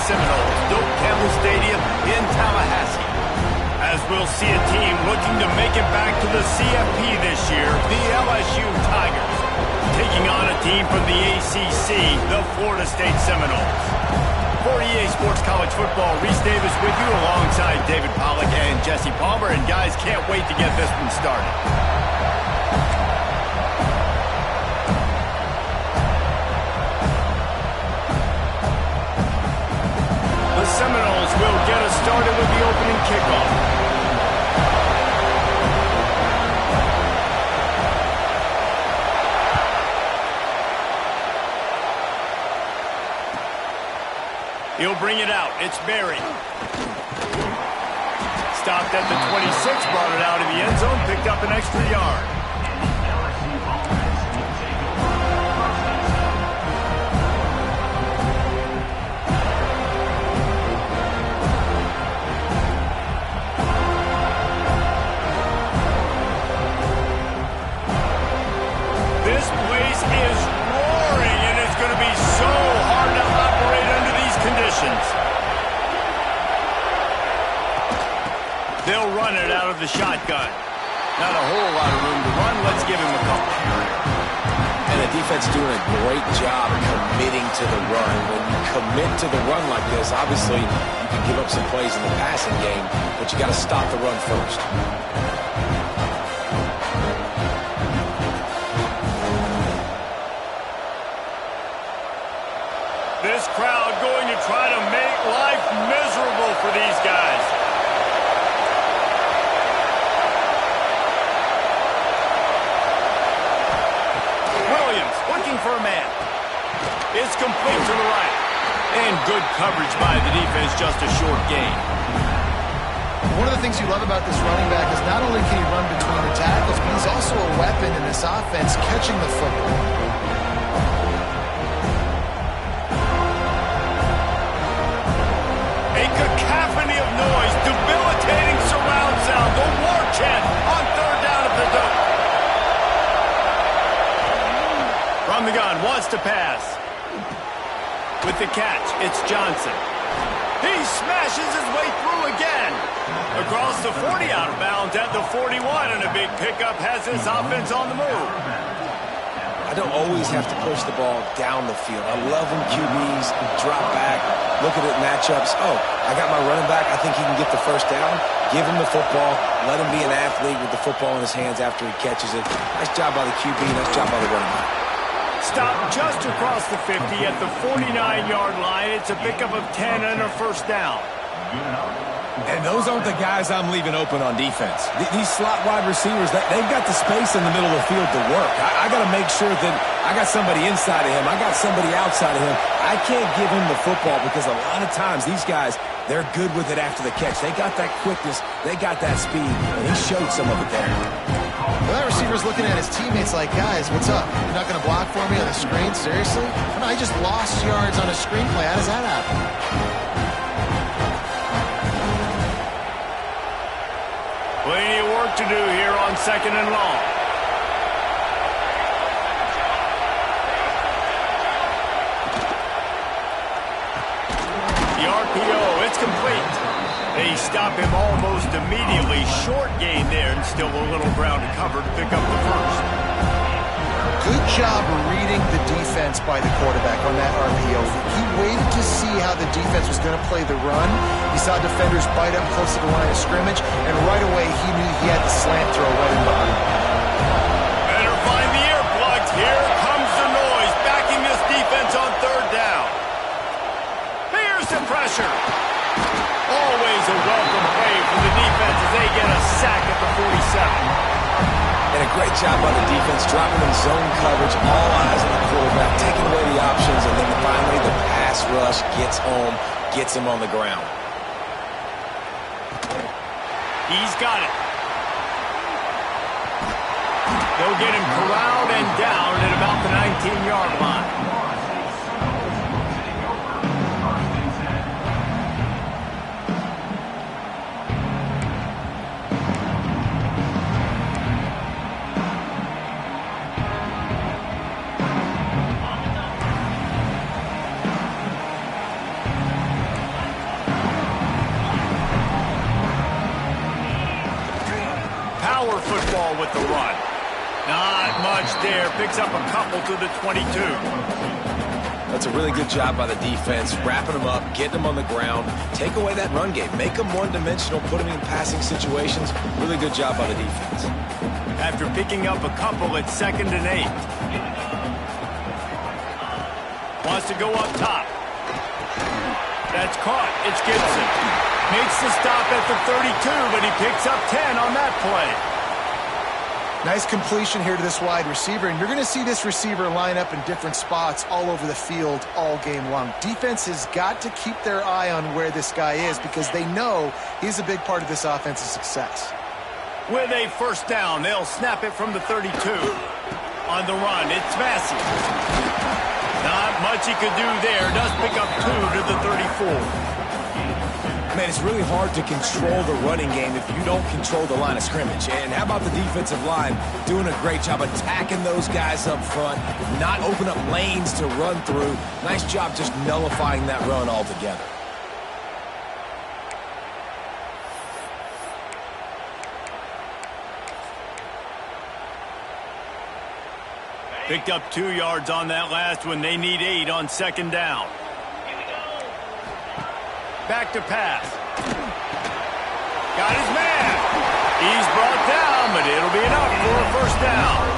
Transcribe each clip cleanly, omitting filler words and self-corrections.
Seminoles, Doak Campbell Stadium in Tallahassee. As we'll see a team looking to make it back to the CFP this year, the LSU Tigers, taking on a team from the ACC, the Florida State Seminoles. For EA Sports College Football, Reese Davis with you alongside David Pollack and Jesse Palmer. And guys, can't wait to get this one started. The Seminoles will get us started with the opening kickoff. He'll bring it out. It's Berry. Stopped at the 26, brought it out of the end zone, picked up an extra yard. This place is roaring, and it's going to be so hard to operate under these conditions. They'll run it out of the shotgun. Not a whole lot of room to run. Let's give him a couple. And the defense doing a great job committing to the run. When you commit to the run like this, obviously you can give up some plays in the passing game, but you got to stop the run first. This crowd going to try to make life miserable for these guys. Williams looking for a man. It's complete to the right. And good coverage by the defense, just a short gain. One of the things you love about this running back is not only can he run between the tackles, but he's also a weapon in this offense catching the football. Cacophony of noise, debilitating surround sound, the war chant on third down at the Doak. From the gun, wants to pass. With the catch, it's Johnson. He smashes his way through again. Across the 40, out of bounds at the 41, and a big pickup has this offense on the move. I don't always have to push the ball down the field. I love when QBs drop back, look at it matchups. Oh, I got my running back. I think he can get the first down. Give him the football. Let him be an athlete with the football in his hands after he catches it. Nice job by the QB. Nice job by the running back. Stop just across the 50 at the 49-yard line. It's a pickup of 10 and a first down. And those aren't the guys I'm leaving open on defense. These slot wide receivers, they've got the space in the middle of the field to work. I got to make sure that I got somebody inside of him. I got somebody outside of him. I can't give him the football because a lot of times these guys, they're good with it after the catch. They got that quickness. They got that speed. And he showed some of it there. Well, that receiver's looking at his teammates like, guys, what's up? You're not going to block for me on the screen? Seriously? No, I just lost yards on a screenplay. How does that happen? Plenty of work to do here on second and long. The RPO, it's complete. They stop him almost immediately. Short gain there, and still a little ground to cover to pick up the first. Good job reading the defense by the quarterback on that RPO. He waited to see how the defense was going to play the run. He saw defenders bite up close to the line of scrimmage, and right away he knew he had the slant throw right in behind. Better find the earplugs. Here comes the noise, backing this defense on third down. Here's the pressure. Always a welcome play from the defense as they get a sack at the 47. And a great job by the defense, dropping in zone coverage, all eyes on the quarterback, taking away the options, and then finally the pass rush gets home, gets him on the ground. He's got it. They'll get him corralled and down at about the 19-yard line. football with the run. Not much there. Picks up a couple to the 22. That's a really good job by the defense, wrapping them up, getting them on the ground, take away that run game, make them one-dimensional, put them in passing situations. Really good job by the defense. After picking up a couple, it's 2nd and 8. Wants to go up top. That's caught. It's Gibson. Makes the stop at the 32, but he picks up 10 on that play. Nice completion here to this wide receiver, and you're going to see this receiver line up in different spots all over the field all game long. Defense has got to keep their eye on where this guy is because they know he's a big part of this offense's success. With a first down, they'll snap it from the 32. On the run, it's Massey. Not much he could do there. Does pick up 2 to the 34. Man, it's really hard to control the running game if you don't control the line of scrimmage. And how about the defensive line doing a great job attacking those guys up front, not open up lanes to run through. Nice job just nullifying that run altogether. Picked up 2 yards on that last one. They need 8 on 2nd down. Back to pass. Got his man. He's brought down, but it'll be enough for a first down.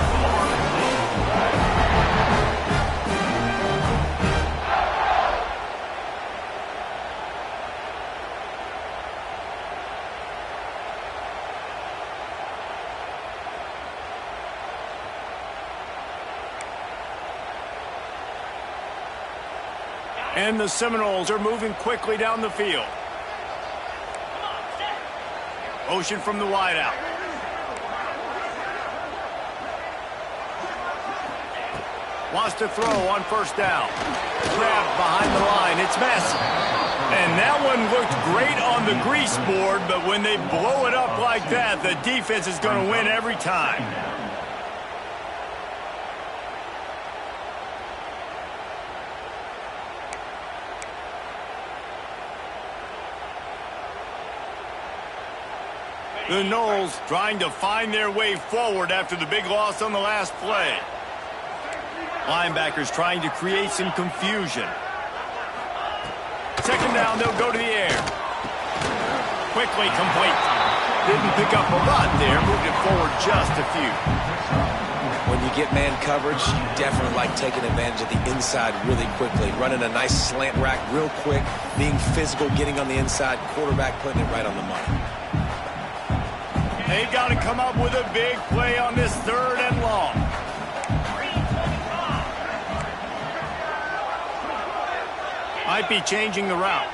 And the Seminoles are moving quickly down the field. Motion from the wideout. Wants to throw on first down. Grabbed behind the line. It's Massey. And that one looked great on the grease board, but when they blow it up like that, the defense is going to win every time. The Noles trying to find their way forward after the big loss on the last play. Linebackers trying to create some confusion. 2nd down, they'll go to the air. Quickly complete. Didn't pick up a lot there, moved it forward just a few. When you get man coverage, you definitely like taking advantage of the inside really quickly. Running a nice slant rack real quick, being physical, getting on the inside, quarterback putting it right on the money. They've got to come up with a big play on this 3rd and long. Might be changing the route.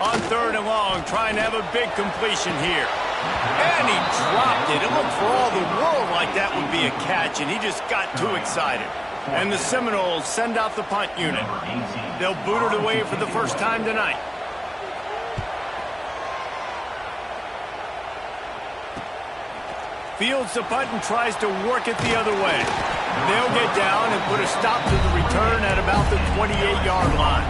On 3rd and long, trying to have a big completion here. And he dropped it. It looked for all the world like that would be a catch, and he just got too excited. And the Seminoles send out the punt unit. They'll boot it away for the first time tonight. Fields the punt and tries to work it the other way. They'll get down and put a stop to the return at about the 28-yard line.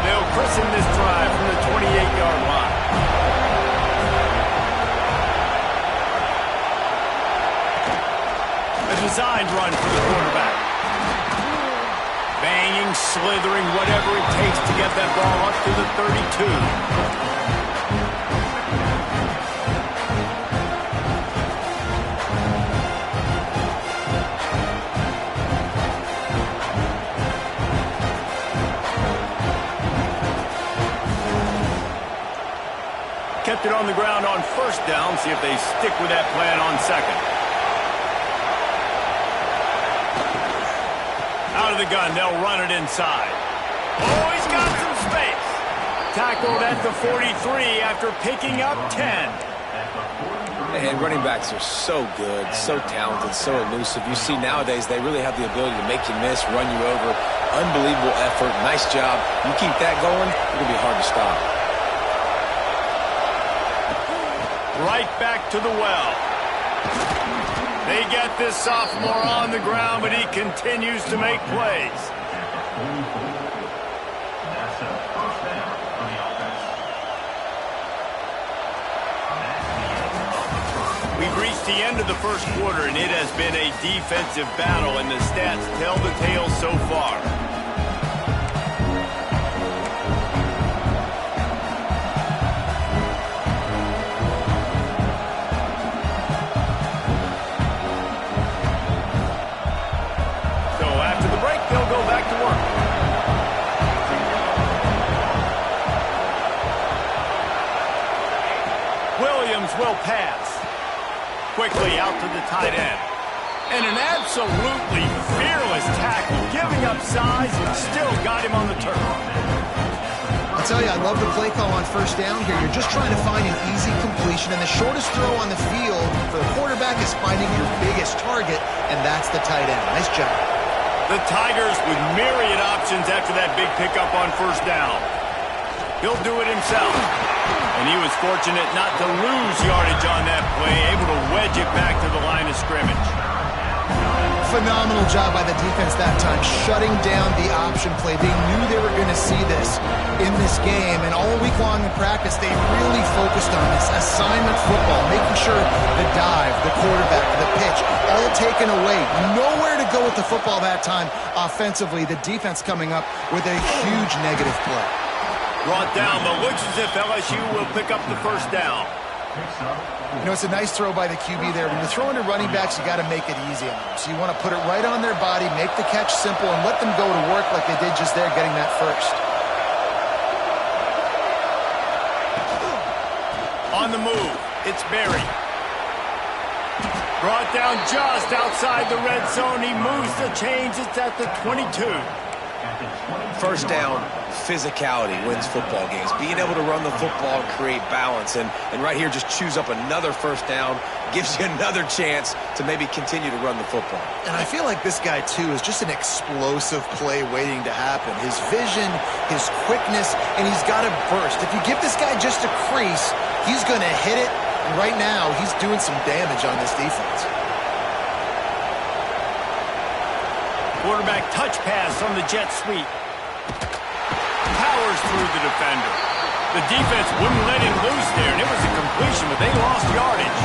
They'll christen this drive from the 28-yard line. A designed run for the quarterback. Banging, slithering, whatever it takes to get that ball up to the 32. Kept it on the ground on first down. See if they stick with that plan on 2nd. Out of the gun, they'll run it inside. Oh, he's got some space. Tackled at the 43 after picking up 10. And running backs are so good, so talented, so elusive. You see nowadays they really have the ability to make you miss, run you over. Unbelievable effort. Nice job. You keep that going, it'll be hard to stop. Right back to the well. They get this sophomore on the ground, but he continues to make plays. That's a first down on the offense. We've reached the end of the first quarter, and it has been a defensive battle, and the stats tell the tale so far. Will pass. Quickly out to the tight end. And an absolutely fearless tackle. Giving up size, still got him on the turf. I'll tell you, I love the play call on first down here. You're just trying to find an easy completion, and the shortest throw on the field for the quarterback is finding your biggest target, and that's the tight end. Nice job. The Tigers with myriad options after that big pickup on first down. He'll do it himself. And he was fortunate not to lose yardage on that play, able to wedge it back to the line of scrimmage. Phenomenal job by the defense that time, shutting down the option play. They knew they were going to see this in this game, and all week long in practice, they really focused on this assignment football, making sure the dive, the quarterback, the pitch, all taken away. Nowhere to go with the football that time offensively. The defense coming up with a huge negative play. Brought down, but looks as if LSU will pick up the first down. You know, it's a nice throw by the QB there. When you're throwing to running backs, you got to make it easy on them. So you want to put it right on their body, make the catch simple, and let them go to work like they did just there, getting that first. On the move, it's Berry. Brought down just outside the red zone. He moves the chains. It's at the 22. First down, physicality wins football games. Being able to run the football and create balance. And right here, just choose up another first down, gives you another chance to maybe continue to run the football. And I feel like this guy, too, is just an explosive play waiting to happen. His vision, his quickness, and he's got a burst. If you give this guy just a crease, he's going to hit it. And right now, he's doing some damage on this defense. Quarterback touch pass on the jet sweep. Powers through the defender. The defense wouldn't let him loose there, and it was a completion, but they lost yardage.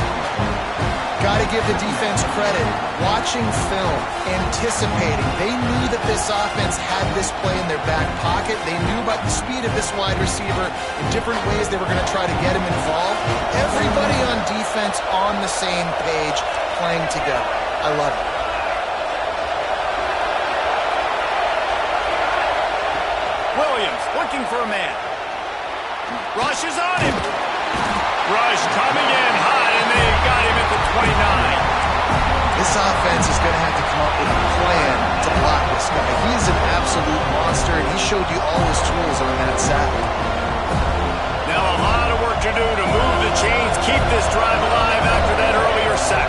Got to give the defense credit. Watching film, anticipating. They knew that this offense had this play in their back pocket. They knew about the speed of this wide receiver in different ways they were going to try to get him involved. Everybody on defense on the same page, playing together. I love it. Williams looking for a man. Rush is on him. Rush coming in hot, and they got him at the 29. This offense is going to have to come up with a plan to block this guy. He is an absolute monster, and he showed you all his tools on that sack. Now a lot of work to do to move the chains, keep this drive alive after that earlier sack.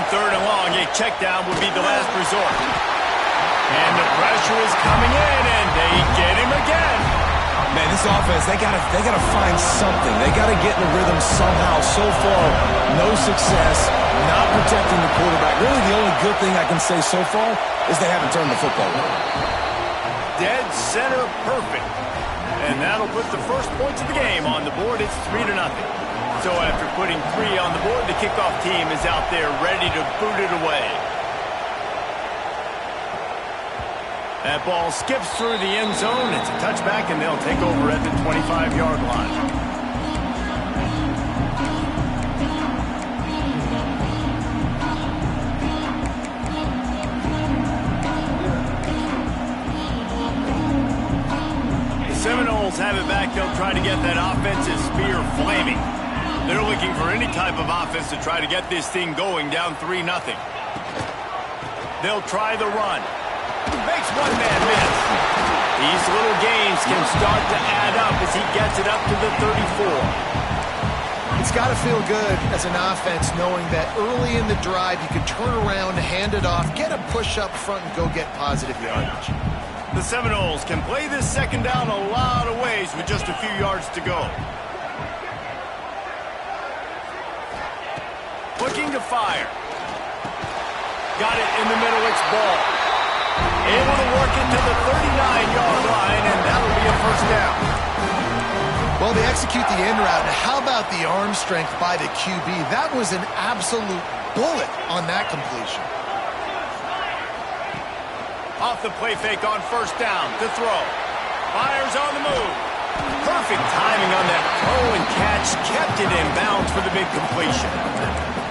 Third and long, a check down would be the last resort. And the pressure is coming in, and they get him again. Man, this offense, they gotta find something. They gotta get in the rhythm somehow. So far, no success, not protecting the quarterback. Really, the only good thing I can say so far is they haven't turned the football over. Dead center perfect. And that'll put the first points of the game on the board. It's 3-0. So after putting 3 on the board, the kickoff team is out there ready to boot it away. That ball skips through the end zone. It's a touchback, and they'll take over at the 25-yard line. The Seminoles have it back. They'll try to get that offensive spear flaming. They're looking for any type of offense to try to get this thing going, down 3-0. They'll try the run. Makes one man miss. These little gains can start to add up as he gets it up to the 34. It's got to feel good as an offense knowing that early in the drive you can turn around, hand it off, get a push up front, and go get positive yardage. The Seminoles can play this second down a lot of ways with just a few yards to go. Looking to fire. Got it in the middle, it's ball. Able to work it to the 39-yard line, and that'll be a first down. Well, they execute the end route. Now, how about the arm strength by the QB? That was an absolute bullet on that completion. Off the play fake on first down to throw. Fires on the move. Perfect timing on that throw and catch. Kept it in bounds for the big completion.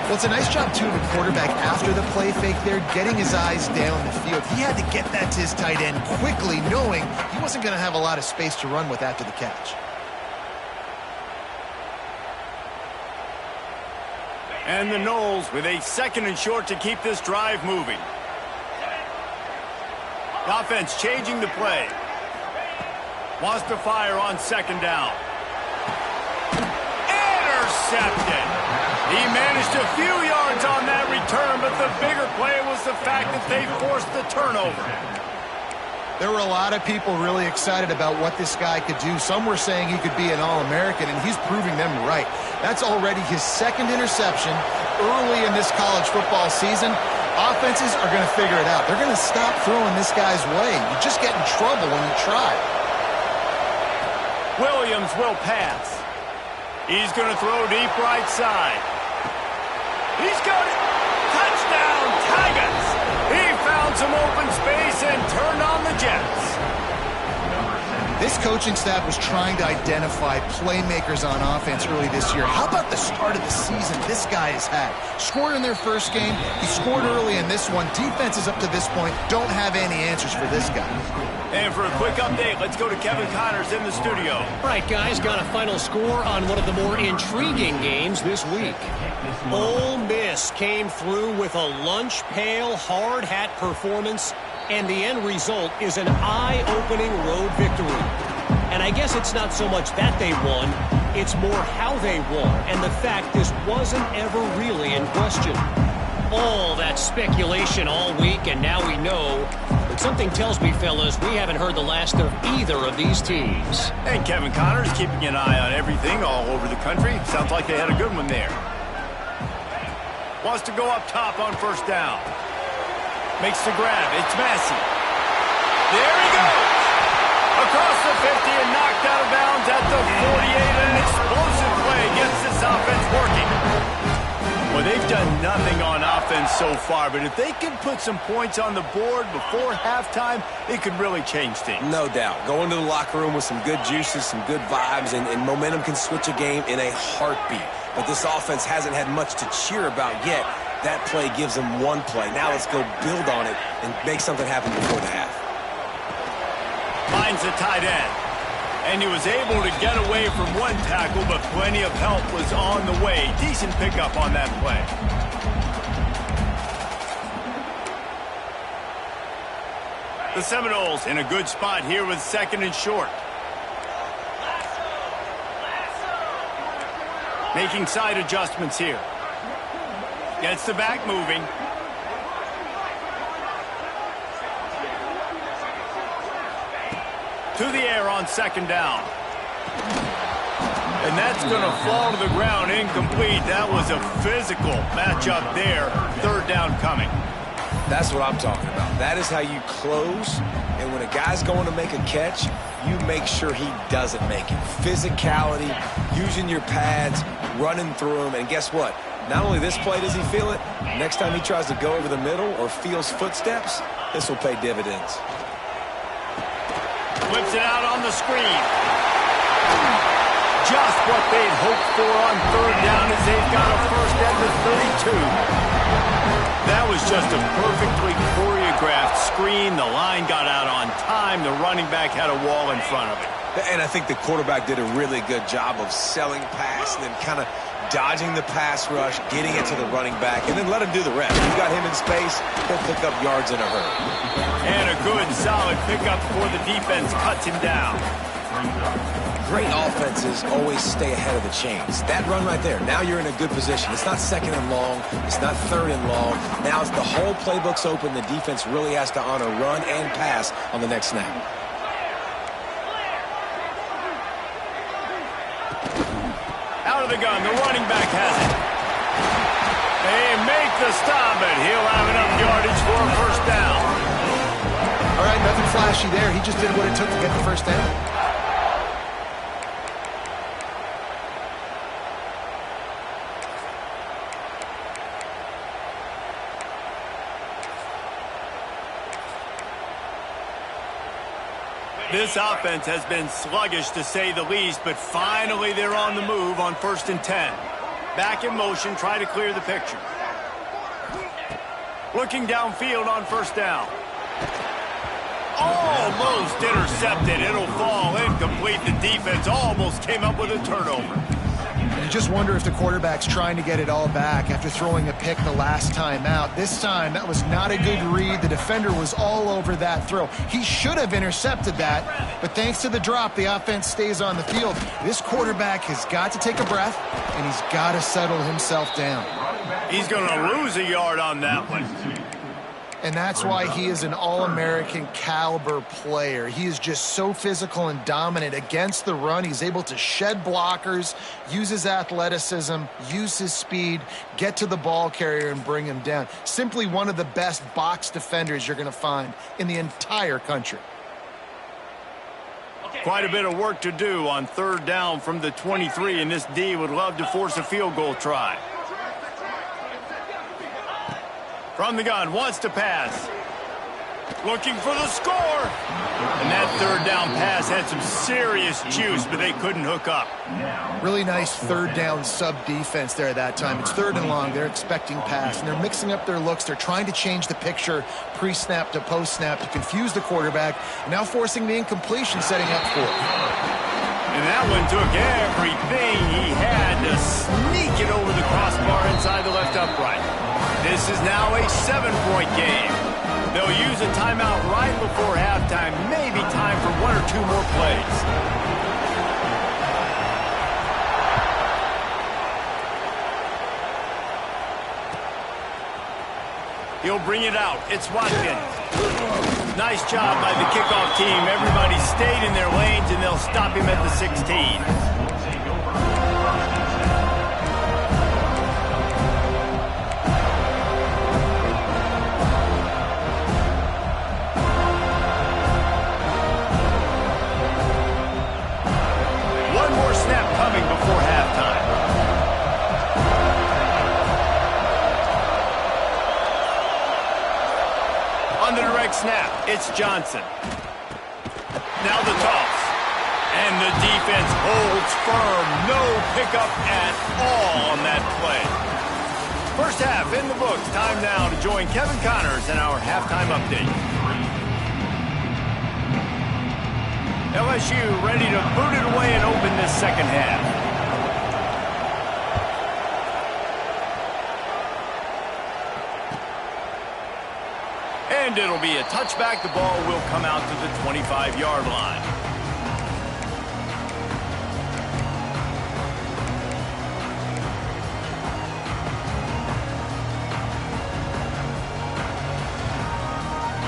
Well, it's a nice job, too, of the quarterback after the play fake there, getting his eyes down the field. He had to get that to his tight end quickly, knowing he wasn't going to have a lot of space to run with after the catch. And the Noles with a second and short to keep this drive moving. The offense changing the play. Wants to fire on second down. Intercepted. He managed a few yards on that return, but the bigger play was the fact that they forced the turnover. There were a lot of people really excited about what this guy could do. Some were saying he could be an All-American, and he's proving them right. That's already his second interception early in this college football season. Offenses are going to figure it out. They're going to stop throwing this guy's way. You just get in trouble when you try. Williams will pass. He's going to throw deep right side. He's got it. Touchdown, Tigers. He found some open space and turned on the Jets. This coaching staff was trying to identify playmakers on offense early this year. How about the start of the season this guy has had? Scored in their first game. He scored early in this one. Defenses up to this point don't have any answers for this guy. And for a quick update, let's go to Kevin Connors in the studio. All right, guys, got a final score on one of the more intriguing games this week. Ole Miss came through with a lunch pail, hard hat performance, and the end result is an eye-opening road victory. And I guess it's not so much that they won, it's more how they won, and the fact this wasn't ever really in question. All that speculation all week, and now we know. But something tells me, fellas, we haven't heard the last of either of these teams. And Kevin Connors keeping an eye on everything all over the country. Sounds like they had a good one there. Wants to go up top on first down. Makes the grab. It's Massey. There he goes. Across the 50 and knocked out of bounds at the 48. An explosive play gets this offense working. Well, they've done nothing on offense so far, but if they can put some points on the board before halftime, it could really change things. No doubt. Go into the locker room with some good juices, some good vibes, and momentum can switch a game in a heartbeat. But this offense hasn't had much to cheer about yet. That play gives them one play. Now let's go build on it and make something happen before the half. Finds the tight end. And he was able to get away from one tackle, but plenty of help was on the way. Decent pickup on that play. The Seminoles in a good spot here with second and short. Making side adjustments here. Gets the back moving. To the air on second down. And that's going to fall to the ground incomplete. That was a physical matchup there. Third down coming. That's what I'm talking about. That is how you close. And when a guy's going to make a catch, you make sure he doesn't make it. Physicality, using your pads, running through them. And guess what? Not only this play does he feel it, next time he tries to go over the middle or feels footsteps, this will pay dividends. Whips it out on the screen. Just what they'd hoped for on third down as they've got a first at the 32. That was just a perfectly choreographed screen. The line got out on time. The running back had a wall in front of it. And I think the quarterback did a really good job of selling pass and then kind of dodging the pass rush, getting it to the running back, and then let him do the rest. You got him in space, he'll pick up yards in a hurry. And a good, solid pickup before the defense cuts him down. brings up. Great offenses always stay ahead of the chains. That run right there, now you're in a good position. It's not second and long. It's not third and long. Now it's the whole playbook's open. The defense really has to honor run and pass on the next snap. Out of the gun, the running back has it. They make the stop, and he'll have enough yardage for a first down. All right, nothing flashy there. He just did what it took to get the first down. This offense has been sluggish to say the least, but finally they're on the move on 1st and 10. Back in motion, try to clear the picture. Looking downfield on 1st down. Almost intercepted. It'll fall incomplete. The defense almost came up with a turnover. You just wonder if the quarterback's trying to get it all back after throwing a pick the last time out. This time, that was not a good read. The defender was all over that throw. He should have intercepted that, but thanks to the drop, the offense stays on the field. This quarterback has got to take a breath, and he's got to settle himself down. He's going to lose a yard on that one. And that's why he is an All-American caliber player. He is just so physical and dominant against the run. He's able to shed blockers, use his athleticism, use his speed, get to the ball carrier and bring him down. Simply one of the best box defenders you're going to find in the entire country. Quite a bit of work to do on 3rd down from the 23, and this D would love to force a field goal try. From the gun, wants to pass. Looking for the score. And that 3rd down pass had some serious juice, but they couldn't hook up. Really nice 3rd down sub-defense there that time. It's 3rd and long. They're expecting pass, and they're mixing up their looks. They're trying to change the picture pre-snap to post-snap to confuse the quarterback, and now forcing the incompletion, setting up for it. And that one took everything he had to sneak it over the crossbar inside the left upright. This is now a 7-point game. They'll use a timeout right before halftime, maybe time for 1 or 2 more plays. He'll bring it out. It's Watkins. Nice job by the kickoff team. Everybody stayed in their lanes, and they'll stop him at the 16. Before halftime. On the direct snap, it's Johnson. Now the toss. And the defense holds firm. No pickup at all on that play. First half in the books. Time now to join Kevin Connors in our halftime update. LSU ready to boot it away and open this second half. And it'll be a touchback. The ball will come out to the 25-yard line.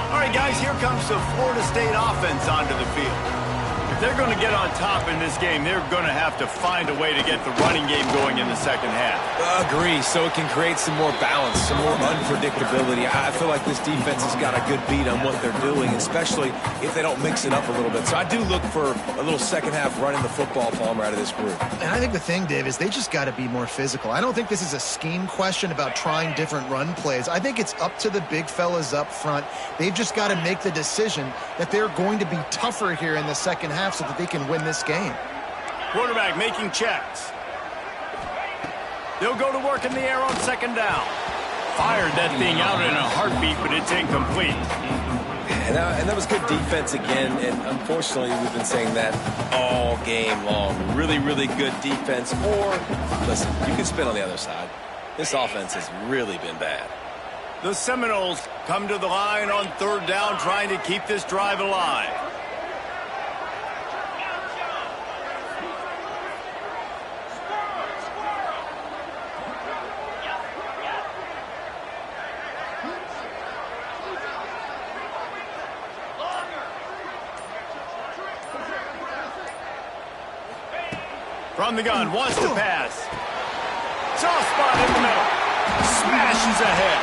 All right, guys, here comes the Florida State offense onto the field. If they're going to get on top in this game, they're going to have to find a way to get the running game going in the second half. Agree, so it can create some more balance, some more unpredictability. I feel like this defense has got a good beat on what they're doing, especially if they don't mix it up a little bit. So I do look for a little second half running the football, Palmer, out of this group. And I think the thing, Dave, is they just got to be more physical. I don't think this is a scheme question about trying different run plays. I think it's up to the big fellas up front. They've just got to make the decision that they're going to be tougher here in the second half so that they can win this game. Quarterback making checks. They'll go to work in the air on 2nd down. Fired that thing out in a heartbeat, but it's incomplete. And that was good defense again, and unfortunately we've been saying that all game long. Really, really good defense. Or, listen, you can spin on the other side. This offense has really been bad. The Seminoles come to the line on 3rd down, trying to keep this drive alive. From the gun, wants to pass. Soft spot in the middle. Smashes ahead.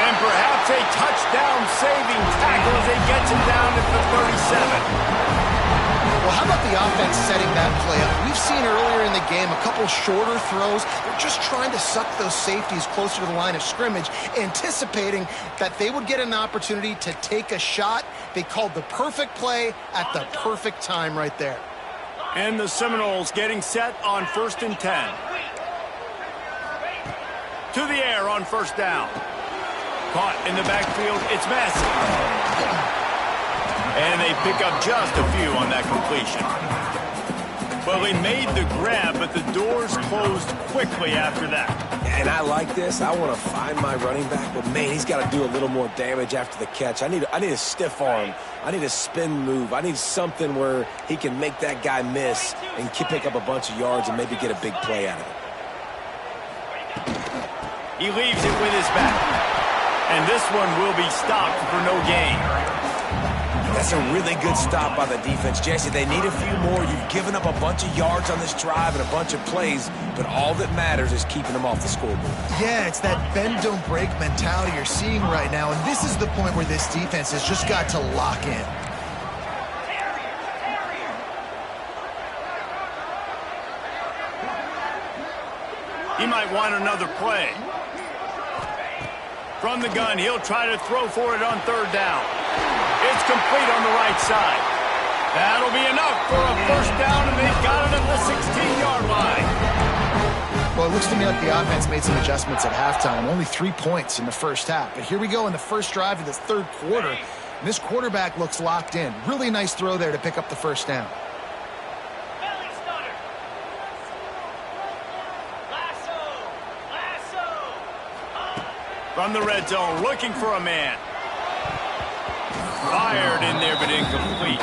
And perhaps a touchdown-saving tackle as they get him down at the 37. Well, how about the offense setting that play up? We've seen earlier in the game a couple shorter throws. They're just trying to suck those safeties closer to the line of scrimmage, anticipating that they would get an opportunity to take a shot. They called the perfect play at the perfect time right there. And the Seminoles getting set on 1st and 10. To the air on 1st down. Caught in the backfield, it's Massey. And they pick up just a few on that completion. Well, they made the grab, but the doors closed quickly after that. And I like this. I want to find my running back, but man, he's got to do a little more damage after the catch. I need a stiff arm. I need a spin move. I need something where he can make that guy miss and pick up a bunch of yards and maybe get a big play out of it. He leaves it with his back. And this one will be stopped for no gain. That's a really good stop by the defense. Jesse, they need a few more. You've given up a bunch of yards on this drive and a bunch of plays, but all that matters is keeping them off the scoreboard. Yeah, it's that bend, don't break mentality you're seeing right now, and this is the point where this defense has just got to lock in. He might want another play. From the gun, he'll try to throw for it on 3rd down. It's complete on the right side. That'll be enough for a 1st down, and they've got it at the 16-yard line. Well, it looks to me like the offense made some adjustments at halftime. Only 3 points in the first half. But here we go in the first drive of this 3rd quarter. And this quarterback looks locked in. Really nice throw there to pick up the 1st down. From the red zone, looking for a man. Fired in there, but incomplete.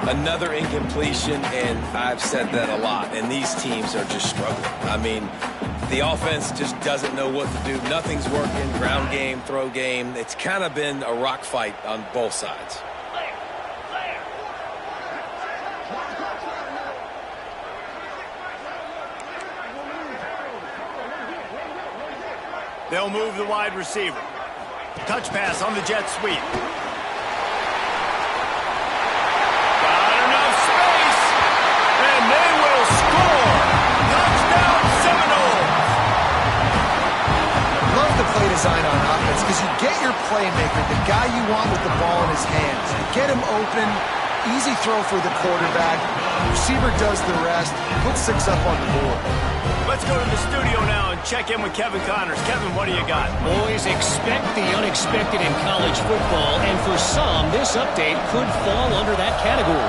Another incompletion, and I've said that a lot, and these teams are just struggling. I mean, the offense just doesn't know what to do. Nothing's working, ground game, throw game. It's kind of been a rock fight on both sides. They'll move the wide receiver. Touch pass on the jet sweep. Got enough space, and they will score. Touchdown Seminoles. Love the play design on offense because you get your playmaker, the guy you want with the ball in his hands. You get him open, easy throw for the quarterback. Receiver does the rest, put 6 up on the board. Let's go to the studio now and check in with Kevin Connors. Kevin, what do you got? Boys, expect the unexpected in college football, and for some, this update could fall under that category.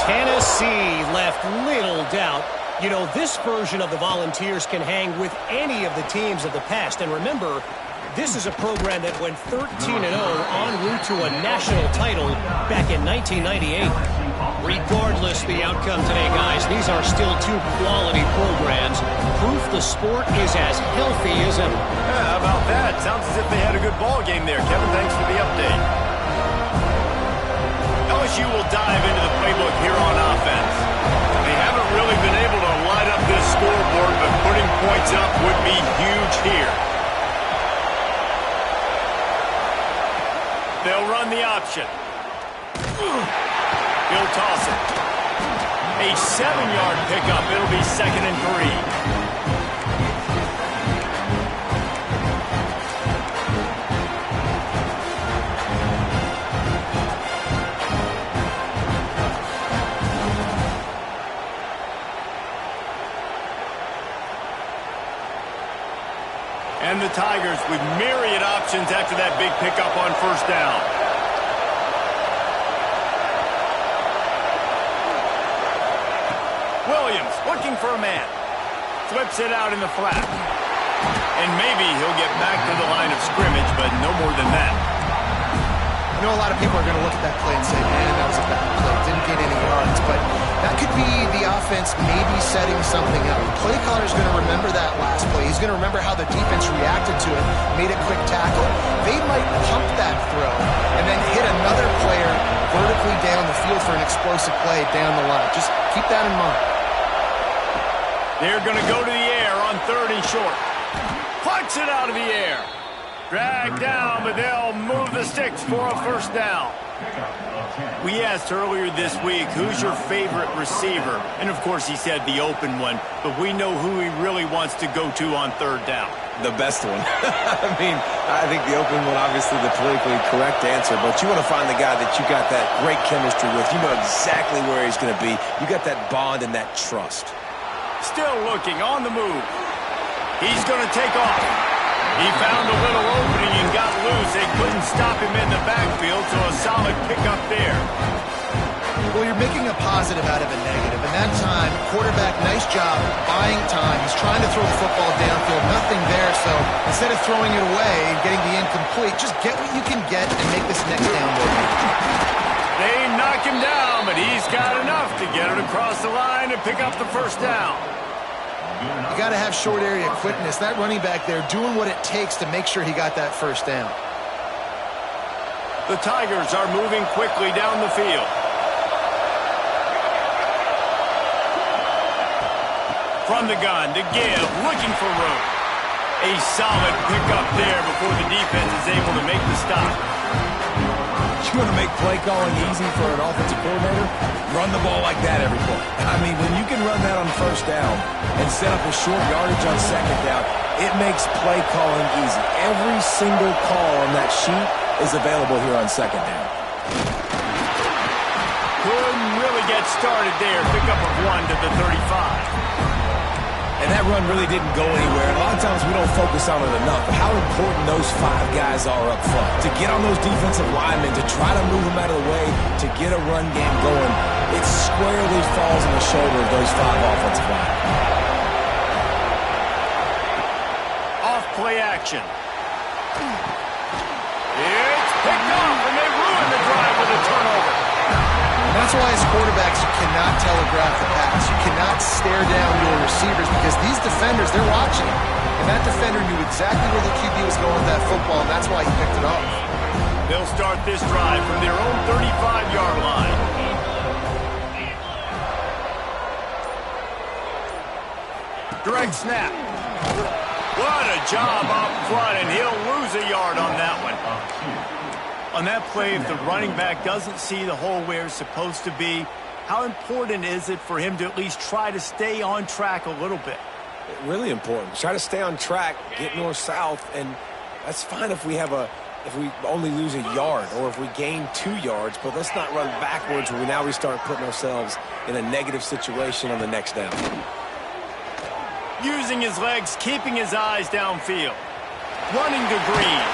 Tennessee left little doubt. You know, this version of the Volunteers can hang with any of the teams of the past. And remember, this is a program that went 13-0 en route to a national title back in 1998. Regardless the outcome today, guys, these are still 2 quality programs. Proof the sport is as healthy as ever. Yeah, how about that? Sounds as if they had a good ball game there. Kevin, thanks for the update. LSU will dive into the playbook here on offense. They haven't really been able to light up this scoreboard, but putting points up would be huge here. They'll run the option. He'll toss it. A 7-yard pickup. It'll be 2nd and 3. And the Tigers with myriad options after that big pickup on 1st down. Williams looking for a man. Flips it out in the flat. And maybe he'll get back to the line of scrimmage, but no more than that. I know a lot of people are going to look at that play and say, man, that was a bad play. Didn't get any yards. But that could be the offense maybe setting something up. The play caller's going to remember that last play. He's going to remember how the defense reacted to it, made a quick tackle. They might pump that throw and then hit another player vertically down the field for an explosive play down the line. Just keep that in mind. They're going to go to the air on 3rd and short. Puts it out of the air. Dragged down, but they'll move the sticks for a 1st down. We asked earlier this week, who's your favorite receiver? And, of course, he said the open one, but we know who he really wants to go to on 3rd down. The best one. I mean, I think the open one, obviously the politically correct answer, but you want to find the guy that you got that great chemistry with. You know exactly where he's going to be. You got that bond and that trust. Still looking on the move. He's going to take off. He found a little opening and got loose. They couldn't stop him in the backfield, so a solid pickup there. Well, you're making a positive out of a negative. And that time, quarterback, nice job buying time. He's trying to throw the football downfield. Nothing there, so instead of throwing it away and getting the incomplete, just get what you can get and make this next down more manageable. They knock him down, but he's got enough to get it across the line and pick up the 1st down. You got to have short area quickness. That running back there doing what it takes to make sure he got that 1st down. The Tigers are moving quickly down the field. From the gun to give, looking for room. A solid pickup there before the defense is able to make the stop. You want to make play calling easy for an offensive coordinator? Run the ball like that every play. I mean, when you can run that on 1st down and set up a short yardage on 2nd down, it makes play calling easy. Every single call on that sheet is available here on 2nd down. Couldn't really get started there. Pickup of 1 to the 35. And that run really didn't go anywhere. And a lot of times we don't focus on it enough. But how important those 5 guys are up front. To get on those defensive linemen, to try to move them out of the way, to get a run game going, it squarely falls on the shoulder of those 5 offensive linemen. Off play action. It's picked off, and they ruin the drive with a turnover. And that's why as quarterbacks, you cannot telegraph the pass. You cannot stare down your receivers because these defenders, they're watching it. And that defender knew exactly where the QB was going with that football, and that's why he picked it off. They'll start this drive from their own 35-yard line. Direct snap. What a job up front, and he'll lose a yard on that one. On that play, if the running back doesn't see the hole where it's supposed to be, how important is it for him to at least try to stay on track a little bit? Really important. Try to stay on track, get north-south, and that's fine if we only lose a yard or if we gain 2 yards, but let's not run backwards where now we start putting ourselves in a negative situation on the next down. Using his legs, keeping his eyes downfield. Running to Green.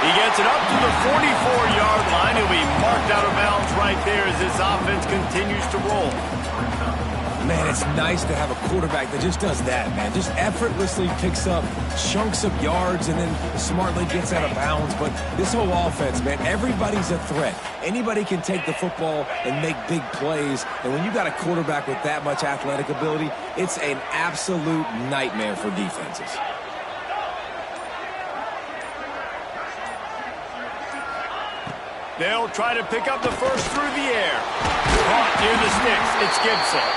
He gets it up to the 44-yard line. He'll be marked out of bounds right there as this offense continues to roll. Man, it's nice to have a quarterback that just does that, man. Just effortlessly picks up chunks of yards and then smartly gets out of bounds. But this whole offense, man, everybody's a threat. Anybody can take the football and make big plays. And when you got a quarterback with that much athletic ability, it's an absolute nightmare for defenses. They'll try to pick up the first through the air. Caught near the sticks. It's Gibson.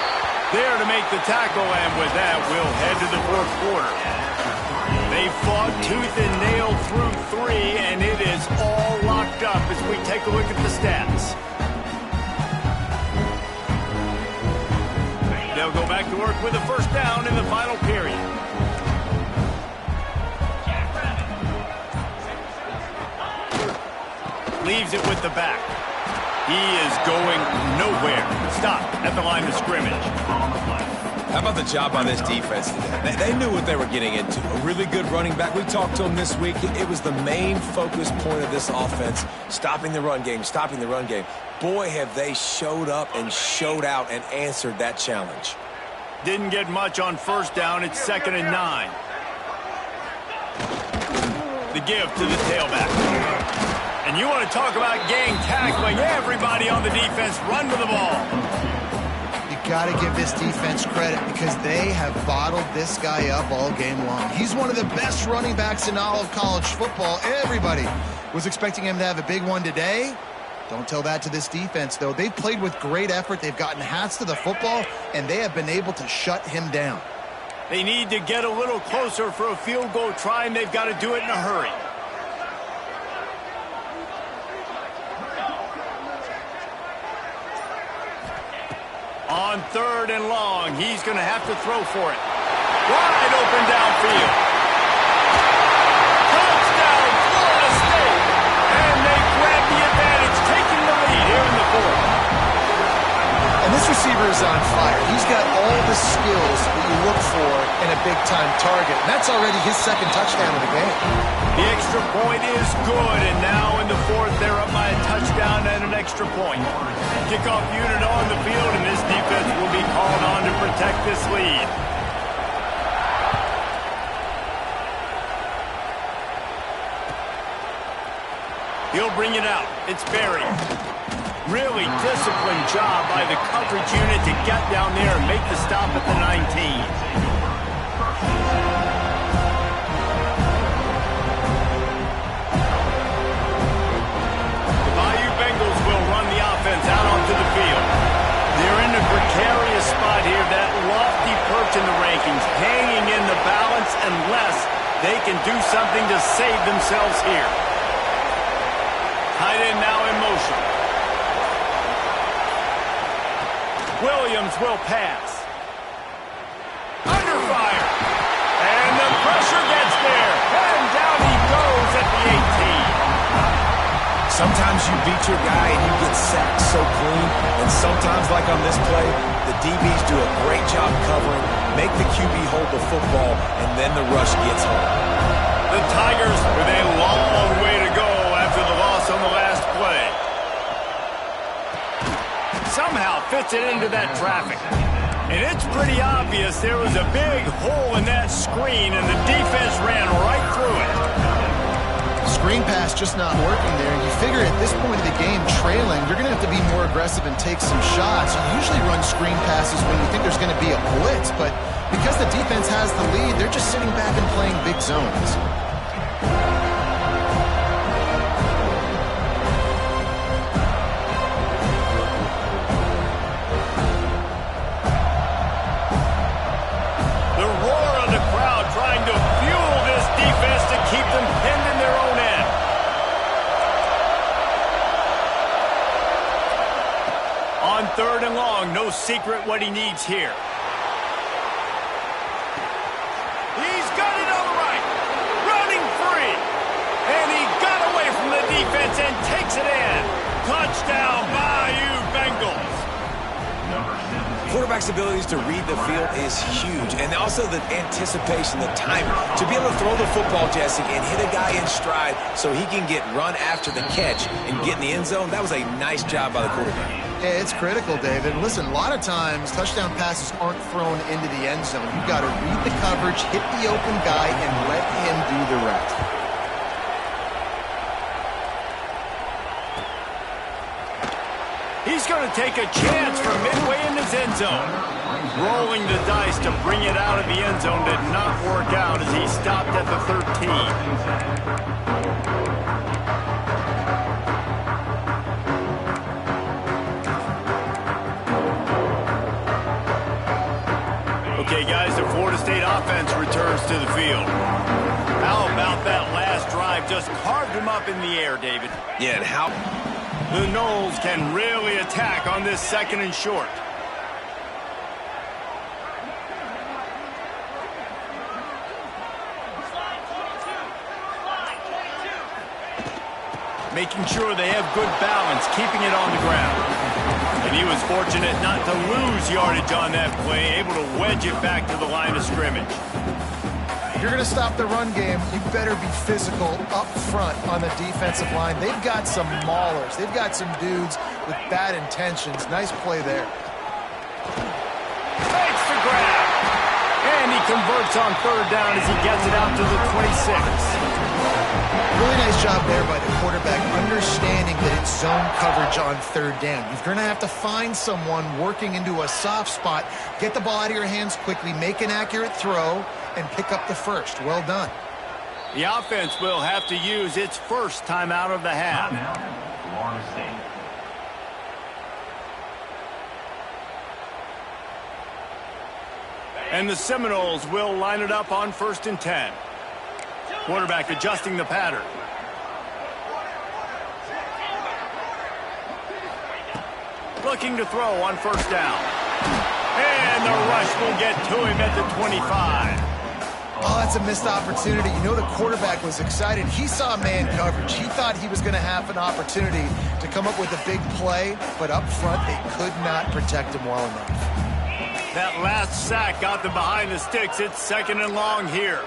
There to make the tackle, and with that, we'll head to the 4th quarter. They fought tooth and nail through 3, and it is all locked up as we take a look at the stats. They'll go back to work with a 1st down in the final period. Leaves it with the back. He is going nowhere. Stop at the line of scrimmage. How about the job on this defense today? They knew what they were getting into. A really good running back. We talked to him this week. It was the main focus point of this offense, stopping the run game, stopping the run game. Boy, have they showed up and showed out and answered that challenge. Didn't get much on 1st down. It's 2nd and 9. The give to the tailback. And you want to talk about gang tackling. Everybody on the defense run with the ball. You got to give this defense credit because they have bottled this guy up all game long. He's one of the best running backs in all of college football. Everybody was expecting him to have a big one today. Don't tell that to this defense, though. They've played with great effort. They've gotten hats to the football, and they have been able to shut him down. They need to get a little closer for a field goal try, and they've got to do it in a hurry. On 3rd and long, he's going to have to throw for it. Wide open downfield. Touchdown, Florida State. And they grab the advantage, taking the lead here in the 4th. And this receiver is on fire. He's got all the skills that you look for in a big-time target. And that's already his 2nd touchdown of the game. The extra point is good, and now in the 4th, they're up by a touchdown and an extra point. Kickoff unit on the field, and this defense will be called on to protect this lead. He'll bring it out. It's Berry. Really disciplined job by the coverage unit to get down there and make the stop at the 19. The Bayou Bengals will run the offense out onto the field. They're in a precarious spot here, that lofty perch in the rankings, hanging in the balance unless they can do something to save themselves here. Tight end now in motion. Williams will pass. Under fire. And the pressure gets there. And down he goes at the 18. Sometimes you beat your guy and you get sacked so clean. And sometimes, like on this play, the DBs do a great job covering, make the QB hold the football, and then the rush gets home. The Tigers with a long way to go after the loss on the last play. Somehow fits it into that traffic. And it's pretty obvious there was a big hole in that screen, and the defense ran right through it. Screen pass just not working there. You figure at this point of the game, trailing, you're going to have to be more aggressive and take some shots. You usually run screen passes when you think there's going to be a blitz, but because the defense has the lead, they're just sitting back and playing big zones. Trying to fuel this defense to keep them pinned in their own end. On 3rd and long, no secret what he needs here. He's got it on the right, running free. And he got away from the defense and takes it in. Touchdown, Bayou Bengals. Quarterback's abilities to read the field is huge, and also the anticipation, the timing. To be able to throw the football, Jesse, and hit a guy in stride so he can get run after the catch and get in the end zone, that was a nice job by the quarterback. Yeah, it's critical, David. Listen, a lot of times touchdown passes aren't thrown into the end zone. You've got to read the coverage, hit the open guy, and let him do the rest. He's going to take a chance from midway in his end zone. Rolling the dice to bring it out of the end zone did not work out as he stopped at the 13. Okay, guys, the Florida State offense returns to the field. How about that last drive? Just carved him up in the air, David. Yeah, and how... The Noles can really attack on this 2nd and short. Making sure they have good balance, keeping it on the ground. And he was fortunate not to lose yardage on that play, able to wedge it back to the line of scrimmage. If you're going to stop the run game, you better be physical up front on the defensive line. They've got some maulers. They've got some dudes with bad intentions. Nice play there. Takes the grab. And he converts on 3rd down as he gets it out to the 26. Really nice job there by the quarterback, understanding that it's zone coverage on 3rd down. You're going to have to find someone working into a soft spot, get the ball out of your hands quickly, make an accurate throw, and pick up the first. Well done. The offense will have to use its first timeout of the half. Florida State. And the Seminoles will line it up on 1st and 10. Quarterback adjusting the pattern. Looking to throw on 1st down. And the rush will get to him at the 25. Oh, that's a missed opportunity. You know the quarterback was excited. He saw man coverage. He thought he was going to have an opportunity to come up with a big play, but up front they could not protect him well enough. That last sack got them behind the sticks. It's 2nd and long here.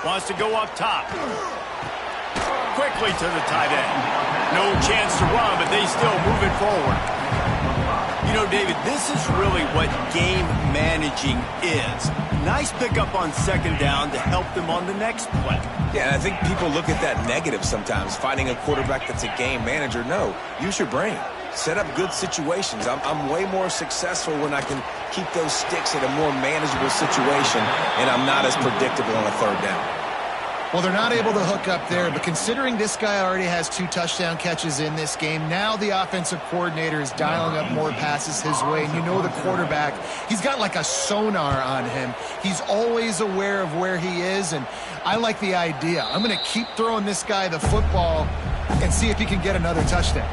Wants to go up top. Quickly to the tight end. No chance to run, but they still move it forward. You know, David, this is really what game managing is. Nice pickup on 2nd down to help them on the next play. Yeah, and I think people look at that negative sometimes, finding a quarterback that's a game manager. No, use your brain. Set up good situations. I'm way more successful when I can keep those sticks at a more manageable situation, and I'm not as predictable on a 3rd down. Well, they're not able to hook up there, but considering this guy already has 2 touchdown catches in this game, now the offensive coordinator is dialing up more passes his way. And you know the quarterback, he's got like a sonar on him. He's always aware of where he is, and I like the idea. I'm going to keep throwing this guy the football and see if he can get another touchdown.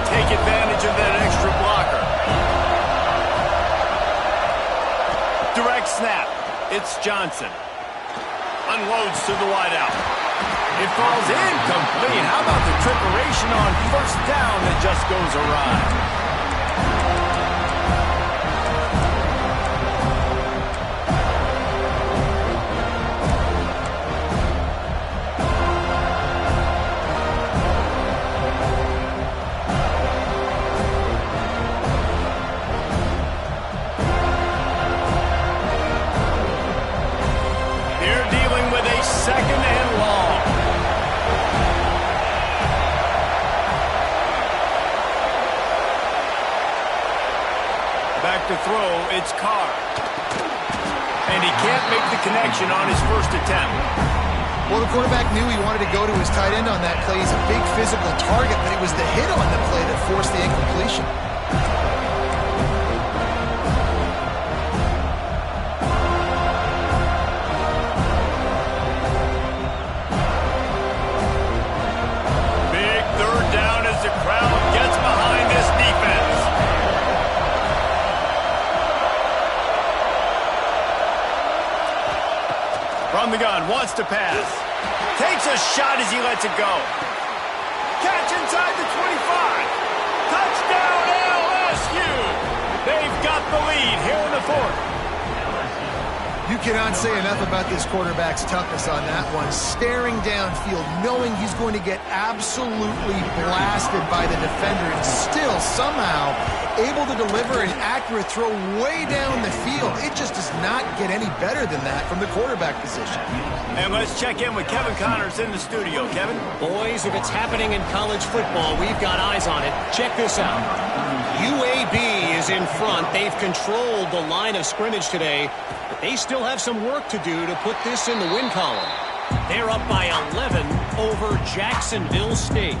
Take advantage of that extra blocker. Direct snap. It's Johnson. Unloads to the wideout. It falls incomplete. How about the trickeration on 1st down that just goes awry? To throw, it's Carr. And he can't make the connection on his 1st attempt. Well, the quarterback knew he wanted to go to his tight end on that play. He's a big physical target, but it was the hit on the play that forced the incompletion. Big 3rd down as the crowd gets behind this defense. From the gun, wants to pass. Takes a shot as he lets it go. Catch inside the 25. Touchdown LSU. They've got the lead here in the 4th. You cannot say enough about this quarterback's toughness on that one. Staring downfield, knowing he's going to get absolutely blasted by the defender, and still somehow able to deliver an accurate throw way down the field. It just does not get any better than that from the quarterback position. And let's check in with Kevin Connors in the studio. Kevin? Boys, if it's happening in college football, we've got eyes on it. Check this out. UAB is in front. They've controlled the line of scrimmage today, but they still have some work to do to put this in the win column. They're up by 11 over Jacksonville State.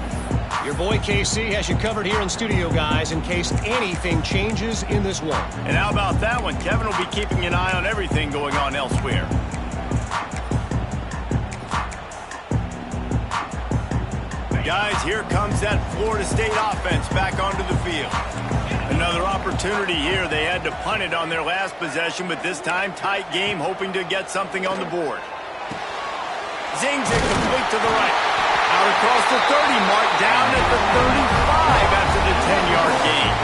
Your boy KC has you covered here in studio, guys, in case anything changes in this one. And how about that one? Kevin will be keeping an eye on everything going on elsewhere. Guys, here comes that Florida State offense back onto the field. Another opportunity here. They had to punt it on their last possession, but this time tight game, hoping to get something on the board. Zings it complete to the right. Out across the 30 mark, down at the 35 after the 10-yard gain.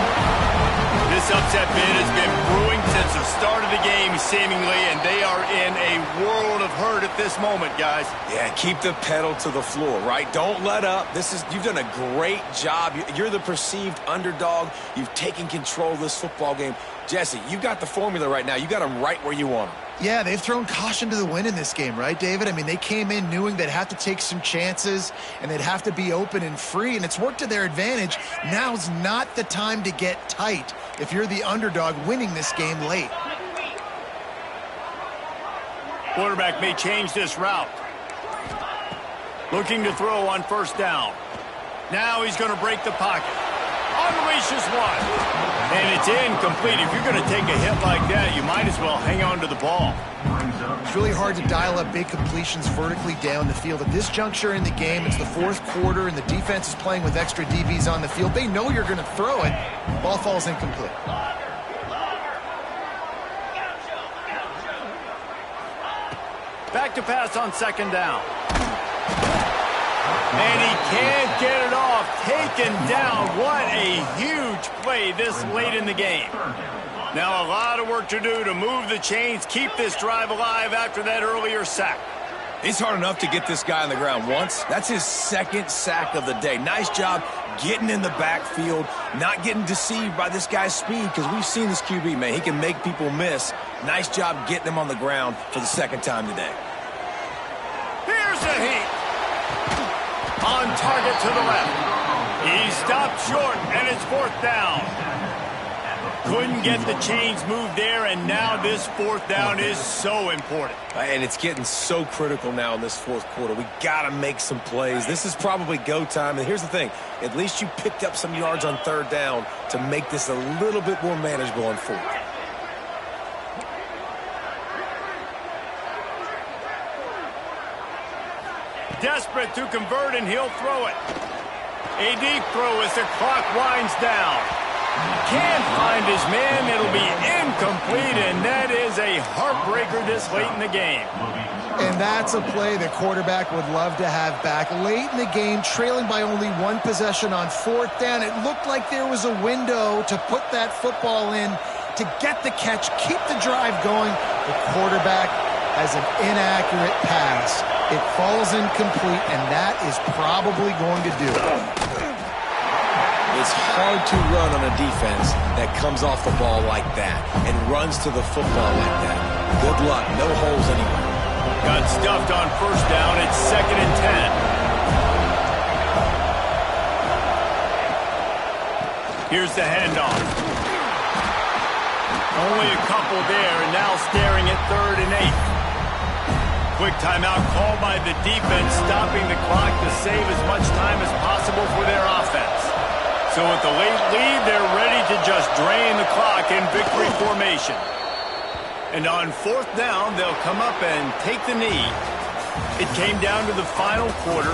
This upset bid has been brewing since the start of the game, seemingly, and they are in a world of hurt at this moment, guys. Yeah, keep the pedal to the floor, right? Don't let up. You've done a great job. You're the perceived underdog. You've taken control of this football game. Jesse, you got the formula right now. You got them right where you want them. Yeah, they've thrown caution to the wind in this game, right, David? I mean, they came in knowing they'd have to take some chances and they'd have to be open and free, and it's worked to their advantage. Now's not the time to get tight. if you're the underdog winning this game late. Quarterback may change this route. Looking to throw on first down. Now he's going to break the pocket. Unleashes one. And it's incomplete. If you're going to take a hit like that, you might as well hang on to the ball. It's really hard to dial up big completions vertically down the field. At this juncture in the game, it's the fourth quarter, and the defense is playing with extra DBs on the field. They know you're going to throw it. Ball falls incomplete. Back to pass on second down. And he can't get it off. Taken down. What a huge play this late in the game. Now a lot of work to do to move the chains, keep this drive alive after that earlier sack. It's hard enough to get this guy on the ground once. That's his second sack of the day. Nice job getting in the backfield, not getting deceived by this guy's speed, because we've seen this QB, man. He can make people miss. Nice job getting him on the ground for the second time today. Here's a heat. On target to the left. He stopped short, and it's fourth down. Couldn't get the chains moved there, and now this fourth down is so important. And it's getting so critical now in this fourth quarter. We got to make some plays. This is probably go time. And here's the thing. At least you picked up some yards on third down to make this a little bit more manageable on fourth. Desperate to convert, and he'll throw it. A deep throw as the clock winds down. Can't find his man. It'll be incomplete, and that is a heartbreaker this late in the game. And that's a play the quarterback would love to have back. Late in the game, trailing by only one possession on fourth down, it looked like there was a window to put that football in, to get the catch, keep the drive going. The quarterback has an inaccurate pass. It falls incomplete, and that is probably going to do it. It's hard to run on a defense that comes off the ball like that and runs to the football like that. Good luck. No holes anywhere. Got stuffed on first down. It's 2nd and 10. Here's the handoff. Only a couple there, and now staring at 3rd and 8. Quick timeout called by the defense, stopping the clock to save as much time as possible for their offense. So with the late lead, they're ready to just drain the clock in victory formation. And on fourth down, they'll come up and take the knee. It came down to the final quarter.